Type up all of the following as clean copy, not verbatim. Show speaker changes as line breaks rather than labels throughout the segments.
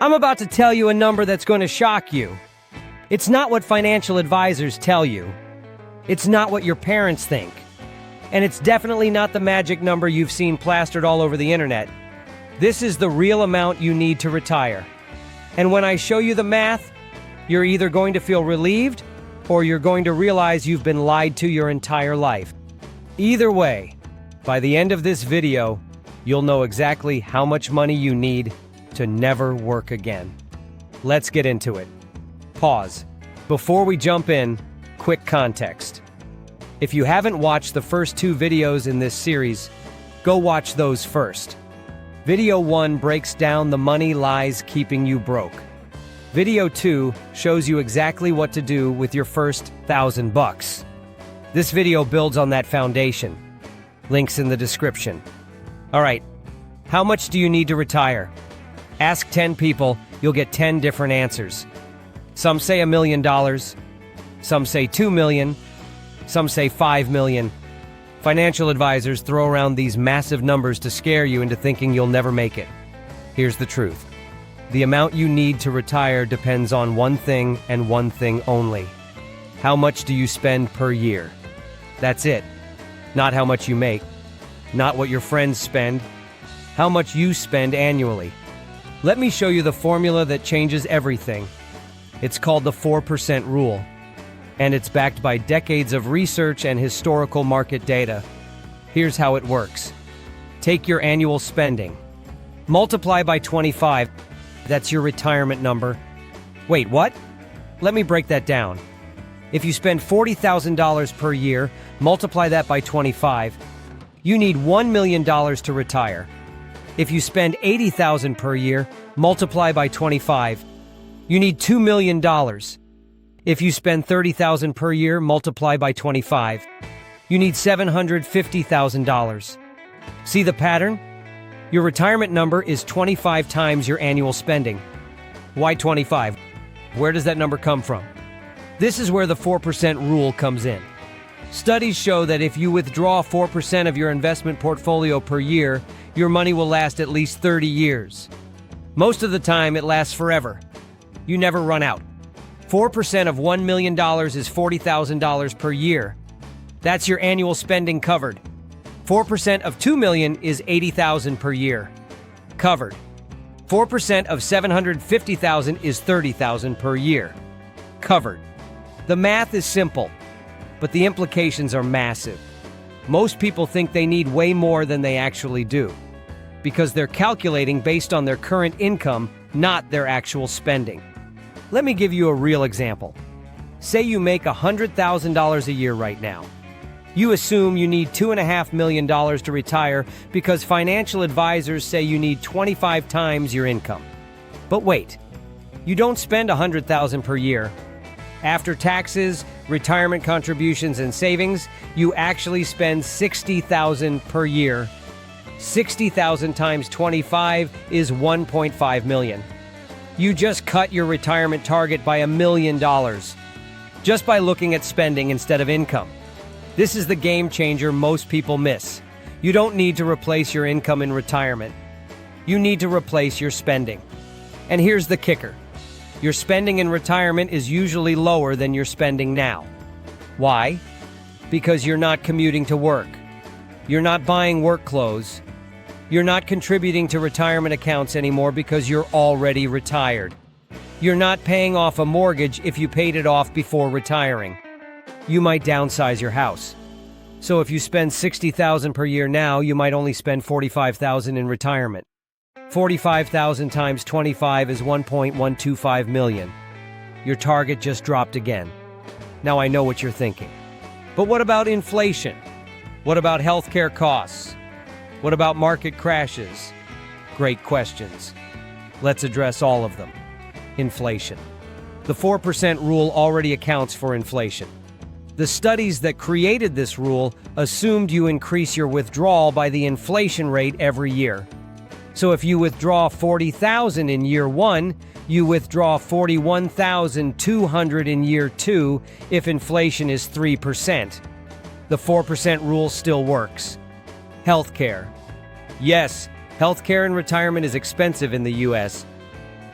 I'm about to tell you a number that's going to shock you. It's not what financial advisors tell you. It's not what your parents think. And it's definitely not the magic number you've seen plastered all over the internet. This is the real amount you need to retire. And when I show you the math, you're either going to feel relieved or you're going to realize you've been lied to your entire life. Either way, by the end of this video, you'll know exactly how much money you need to never work again. Let's get into it. Pause. Before we jump in, quick context. If you haven't watched the first 2 videos in this series, go watch those first. Video 1 breaks down the money lies keeping you broke. Video 2 shows you exactly what to do with your first $1,000. This video builds on that foundation. Links in the description. All right, how much do you need to retire? Ask 10 people, you'll get 10 different answers. Some say $1 million, some say $2 million, some say $5 million. Financial advisors throw around these massive numbers to scare you into thinking you'll never make it. Here's the truth. The amount you need to retire depends on one thing and one thing only. How much do you spend per year? That's it. Not how much you make. Not what your friends spend. How much you spend annually. Let me show you the formula that changes everything. It's called the 4% rule. And it's backed by decades of research and historical market data. Here's how it works. Take your annual spending. Multiply by 25. That's your retirement number. Wait, what? Let me break that down. If you spend $40,000 per year, multiply that by 25. You need $1 million to retire. If you spend $80,000 per year, multiply by 25. You need $2 million. If you spend $30,000 per year, multiply by 25. You need $750,000. See the pattern? Your retirement number is 25 times your annual spending. Why 25? Where does that number come from? This is where the 4% rule comes in. Studies show that if you withdraw 4% of your investment portfolio per year, your money will last at least 30 years. Most of the time, it lasts forever. You never run out. 4% of $1 million is $40,000 per year. That's your annual spending covered. 4% of $2 million is $80,000 per year. Covered. 4% of $750,000 is $30,000 per year. Covered. The math is simple, but the implications are massive. Most people think they need way more than they actually do, because they're calculating based on their current income, not their actual spending. Let me give you a real example. Say you make $100,000 a year right now. You assume you need $2.5 million to retire because financial advisors say you need 25 times your income. But wait, you don't spend $100,000 per year. After taxes, retirement contributions, and savings, you actually spend $60,000 per year. 60,000 times 25 is $1.5 million. You just cut your retirement target by $1 million, just by looking at spending instead of income. This is the game changer most people miss. You don't need to replace your income in retirement. You need to replace your spending. And here's the kicker. Your spending in retirement is usually lower than your spending now. Why? Because you're not commuting to work. You're not buying work clothes. You're not contributing to retirement accounts anymore because you're already retired. You're not paying off a mortgage if you paid it off before retiring. You might downsize your house. So if you spend $60,000 per year now, you might only spend $45,000 in retirement. 45,000 times 25 is 1.125 million. Your target just dropped again. Now I know what you're thinking. But what about inflation? What about healthcare costs? What about market crashes? Great questions. Let's address all of them. Inflation. The 4% rule already accounts for inflation. The studies that created this rule assumed you increase your withdrawal by the inflation rate every year. So if you withdraw $40,000 in year 1, you withdraw $41,200 in year 2 if inflation is 3%. The 4% rule still works. Healthcare. Yes, healthcare in retirement is expensive in the US,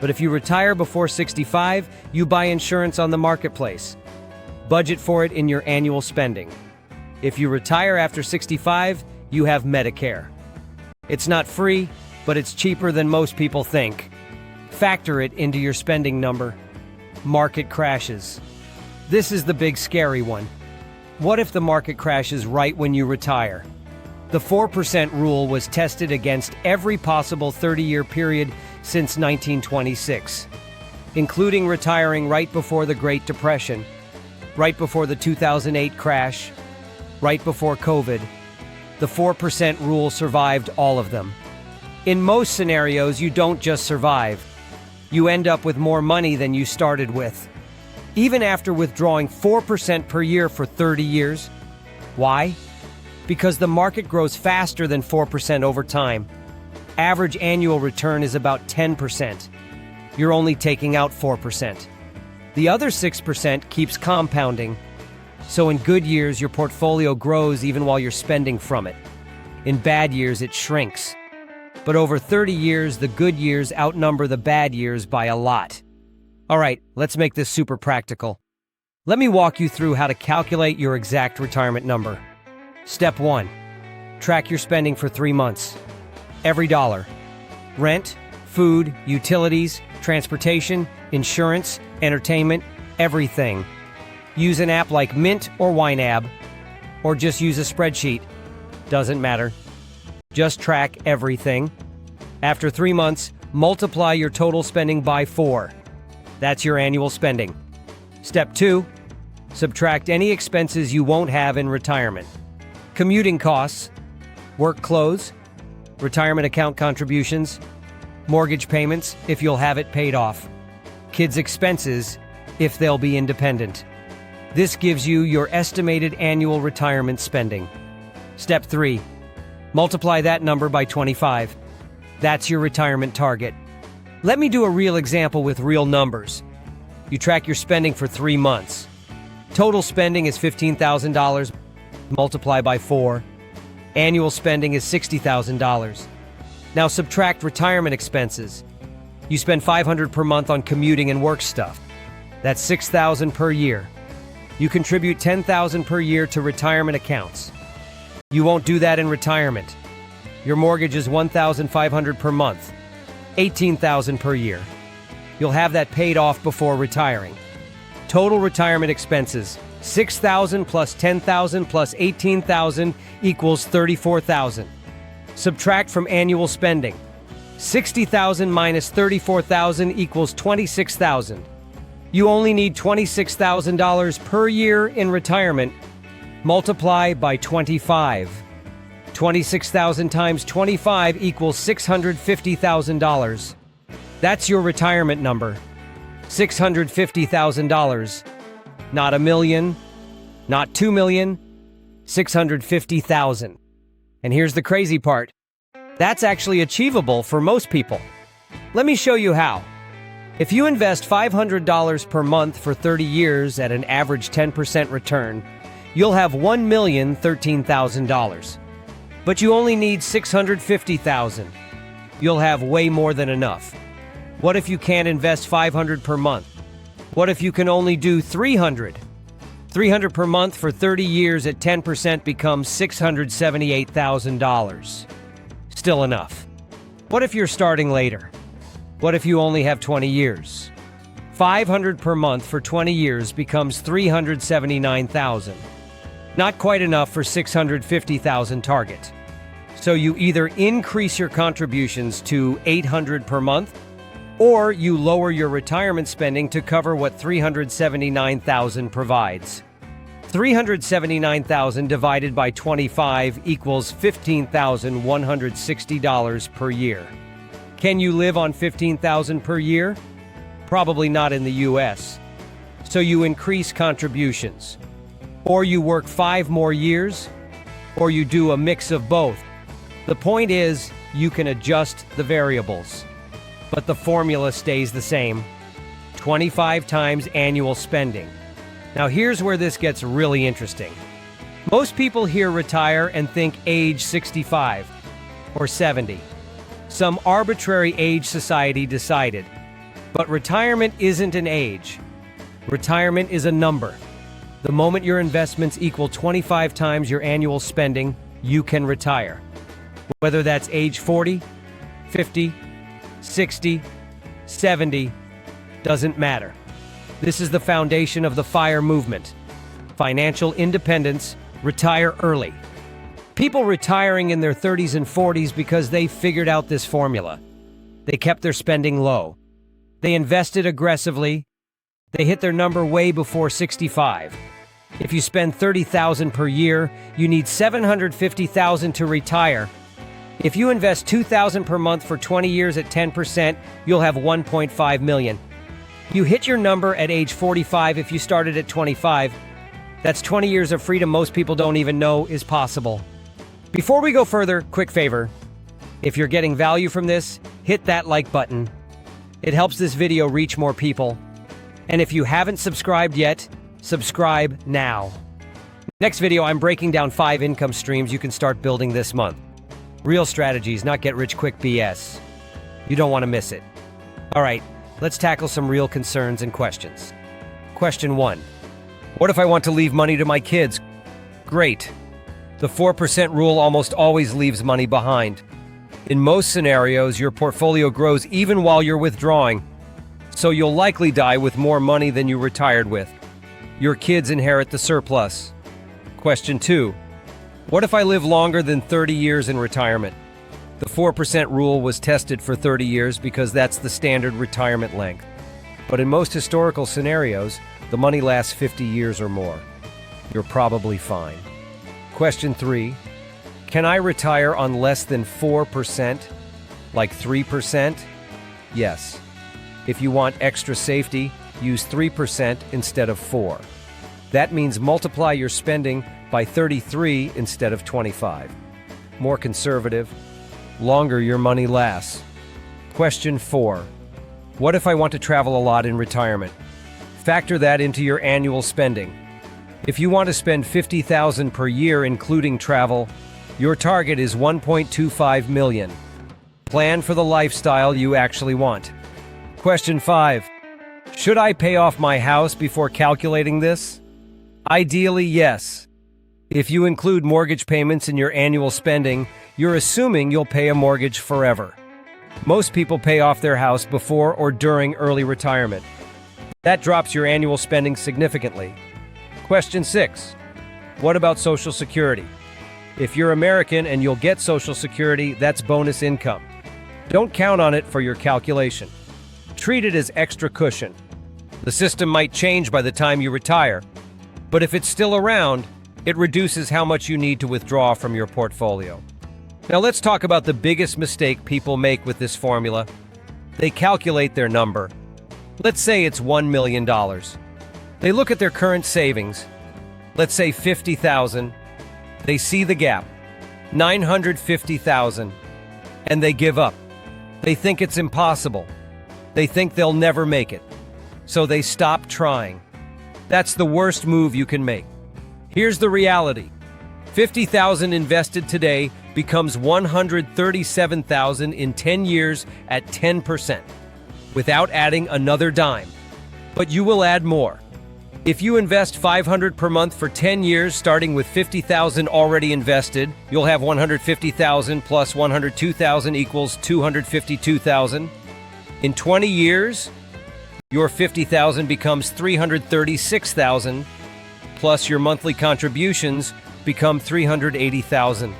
But if you retire before 65, you buy insurance on the marketplace. Budget for it in your annual spending. If you retire after 65, you have Medicare. It's not free, but it's cheaper than most people think. Factor it into your spending number. Market crashes. This is the big scary one. What if the market crashes right when you retire? The 4% rule was tested against every possible 30-year period since 1926, including retiring right before the Great Depression, right before the 2008 crash, right before COVID. The 4% rule survived all of them. In most scenarios, you don't just survive. You end up with more money than you started with, even after withdrawing 4% per year for 30 years. Why? Because the market grows faster than 4% over time. Average annual return is about 10%. You're only taking out 4%. The other 6% keeps compounding. So in good years, your portfolio grows even while you're spending from it. In bad years, it shrinks. But over 30 years, the good years outnumber the bad years by a lot. All right, let's make this super practical. Let me walk you through how to calculate your exact retirement number. Step 1. Track your spending for 3 months. Every dollar. Rent, food, utilities, transportation, insurance, entertainment, everything. Use an app like Mint or YNAB, or just use a spreadsheet. Doesn't matter. Just track everything. After 3 months, multiply your total spending by 4. That's your annual spending. Step 2. Subtract any expenses you won't have in retirement. Commuting costs, work clothes, retirement account contributions, mortgage payments if you'll have it paid off, kids' expenses if they'll be independent. This gives you your estimated annual retirement spending. Step 3. Multiply that number by 25. That's your retirement target. Let me do a real example with real numbers. You track your spending for 3 months. Total spending is $15,000. Multiply by 4. Annual spending is $60,000. Now subtract retirement expenses. You spend $500 per month on commuting and work stuff. That's $6,000 per year. You contribute $10,000 per year to retirement accounts. You won't do that in retirement. Your mortgage is $1,500 per month, $18,000 per year. You'll have that paid off before retiring. Total retirement expenses, $6,000 plus $10,000 plus $18,000 equals $34,000. Subtract from annual spending. $60,000 minus $34,000 equals $26,000. You only need $26,000 per year in retirement. Multiply by 25. 26,000 times 25 equals $650,000. That's your retirement number. $650,000. Not $1 million, not $2 million, $650,000. And here's the crazy part. That's actually achievable for most people. Let me show you how. If you invest $500 per month for 30 years at an average 10% return, you'll have $1,013,000. But you only need $650,000. You'll have way more than enough. What if you can't invest $500 per month? What if you can only do $300? $300 per month for 30 years at 10% becomes $678,000. Still enough. What if you're starting later? What if you only have 20 years? $500 per month for 20 years becomes $379,000. Not quite enough for $650,000 target. So you either increase your contributions to $800 per month, or you lower your retirement spending to cover what $379,000 provides. $379,000 divided by 25 equals $15,160 per year. Can you live on $15,000 per year? Probably not in the US. So you increase contributions. Or you work 5 more years, or you do a mix of both. The point is, you can adjust the variables. But the formula stays the same. 25 times annual spending. Now here's where this gets really interesting. Most people hear retire and think age 65 or 70. Some arbitrary age society decided. But retirement isn't an age. Retirement is a number. The moment your investments equal 25 times your annual spending, you can retire. Whether that's age 40, 50, 60, 70, doesn't matter. This is the foundation of the FIRE movement. Financial independence, retire early. People retiring in their 30s and 40s because they figured out this formula. They kept their spending low. They invested aggressively. They hit their number way before 65. If you spend $30,000 per year, you need $750,000 to retire. If you invest $2,000 per month for 20 years at 10%, you'll have $1.5 million. You hit your number at age 45 if you started at 25. That's 20 years of freedom most people don't even know is possible. Before we go further, quick favor. If you're getting value from this, hit that like button. It helps this video reach more people. And if you haven't subscribed yet, subscribe now. Next video, I'm breaking down 5 income streams you can start building this month. Real strategies, not get-rich-quick BS. You don't want to miss it. All right, let's tackle some real concerns and questions. Question 1. What if I want to leave money to my kids? Great. The 4% rule almost always leaves money behind. In most scenarios, your portfolio grows even while you're withdrawing, so you'll likely die with more money than you retired with. Your kids inherit the surplus. Question 2. What if I live longer than 30 years in retirement? The 4% rule was tested for 30 years because that's the standard retirement length. But in most historical scenarios, the money lasts 50 years or more. You're probably fine. Question 3. Can I retire on less than 4%? Like 3%? Yes. If you want extra safety, use 3% instead of 4. That means multiply your spending by 33 instead of 25. More conservative, longer your money lasts. Question 4. What if I want to travel a lot in retirement? Factor that into your annual spending. If you want to spend $50,000 per year including travel, your target is $1.25 million. Plan for the lifestyle you actually want. Question 5. Should I pay off my house before calculating this? Ideally, yes. If you include mortgage payments in your annual spending, you're assuming you'll pay a mortgage forever. Most people pay off their house before or during early retirement. That drops your annual spending significantly. Question 6. What about Social Security? If you're American and you'll get Social Security, that's bonus income. Don't count on it for your calculation. Treat it as extra cushion. The system might change by the time you retire, but if it's still around, it reduces how much you need to withdraw from your portfolio. Now let's talk about the biggest mistake people make with this formula. They calculate their number. Let's say it's $1 million. They look at their current savings, let's say $50,000. They see the gap, $950,000, and they give up. They think it's impossible. They think they'll never make it. So they stop trying. That's the worst move you can make. Here's the reality. $50,000 invested today becomes $137,000 in 10 years at 10%, without adding another dime. But you will add more. If you invest $500 per month for 10 years, starting with $50,000 already invested, you'll have $150,000 plus $102,000 equals $252,000. In 20 years, your $50,000 becomes $336,000, plus your monthly contributions become $380,000.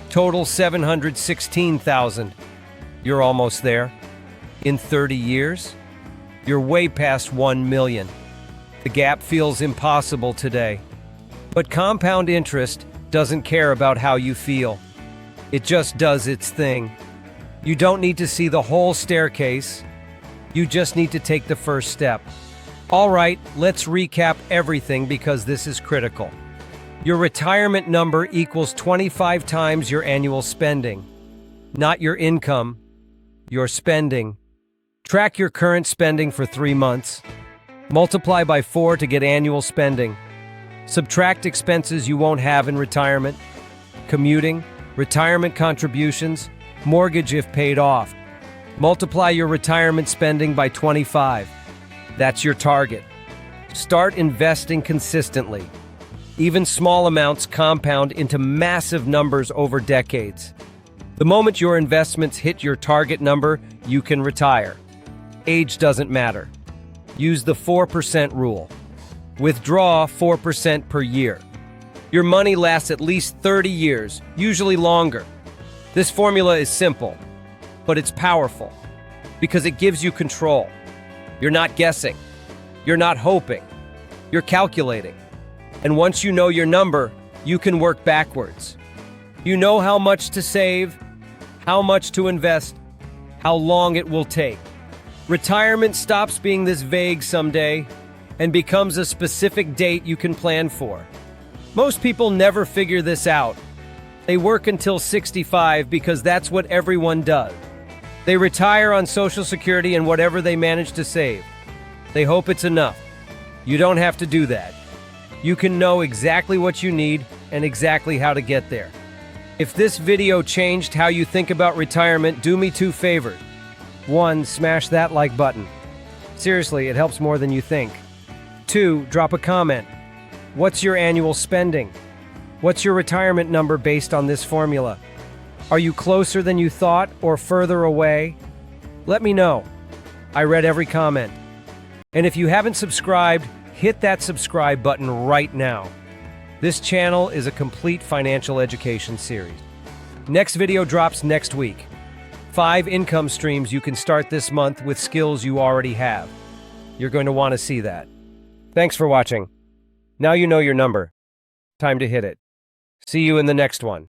Total $716,000. You're almost there. In 30 years, you're way past $1 million. The gap feels impossible today. But compound interest doesn't care about how you feel. It just does its thing. You don't need to see the whole staircase. You just need to take the first step. All right, let's recap everything because this is critical. Your retirement number equals 25 times your annual spending. Not your income, your spending. Track your current spending for 3 months. Multiply by 4 to get annual spending. Subtract expenses you won't have in retirement. Commuting, retirement contributions, mortgage if paid off. Multiply your retirement spending by 25. That's your target. Start investing consistently. Even small amounts compound into massive numbers over decades. The moment your investments hit your target number, you can retire. Age doesn't matter. Use the 4% rule. Withdraw 4% per year. Your money lasts at least 30 years, usually longer. This formula is simple, but it's powerful because it gives you control. You're not guessing. You're not hoping. You're calculating. And once you know your number, you can work backwards. You know how much to save, how much to invest, how long it will take. Retirement stops being this vague someday and becomes a specific date you can plan for. Most people never figure this out. They work until 65 because that's what everyone does. They retire on Social Security and whatever they manage to save. They hope it's enough. You don't have to do that. You can know exactly what you need and exactly how to get there. If this video changed how you think about retirement, do me 2 favors. 1, smash that like button. Seriously, it helps more than you think. 2, drop a comment. What's your annual spending? What's your retirement number based on this formula? Are you closer than you thought or further away? Let me know. I read every comment. And if you haven't subscribed, hit that subscribe button right now. This channel is a complete financial education series. Next video drops next week. 5 income streams you can start this month with skills you already have. You're going to want to see that. Thanks for watching. Now you know your number. Time to hit it. See you in the next one.